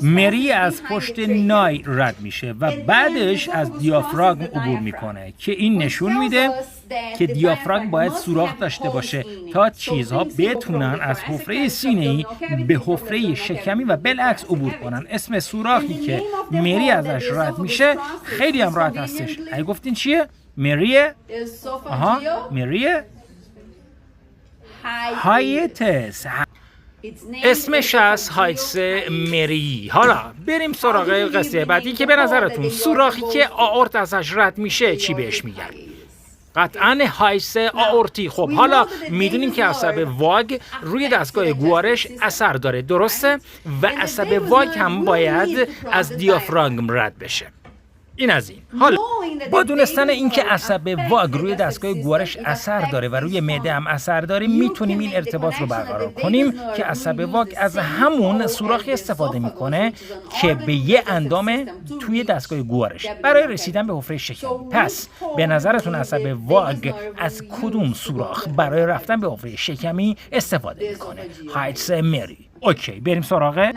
مری از پشت نای رد میشه و بعدش از دیافراگم عبور میکنه که این نشون میده که دیافراگم باید سوراخ داشته باشه تا چیزها بتونن از حفره سینه‌ای به حفره شکمی و بالعکس عبور کنن. اسم سوراخی که مری ازش رد میشه خیلی هم راحت هستش. اگه گفتین چیه؟ مریه؟ آها مریه؟ هایتس. اسمش از هایتس مری. حالا بریم سراغ قصه بعدی که به نظرتون سوراخی که آئورت ازش رد میشه چی بهش میگن؟ قطعاً هایتس آئورتی. خب حالا میدونیم که عصب واگ روی دستگاه گوارش اثر داره، درسته؟ و عصب واگ هم باید از دیافراگم رد بشه. این از این. حالا با دونستن اینکه عصب واگ روی دستگاه گوارش اثر داره و روی معده هم اثر داره، میتونیم این ارتباط رو برقرار کنیم که عصب واگ از همون سوراخی استفاده میکنه که به یه اندام توی دستگاه گوارش برای رسیدن به حفره شکمی. پس به نظرتون عصب واگ از کدوم سوراخ برای رفتن به حفره شکمی استفاده میکنه؟ هایتس مری. اوکی، بریم سراغ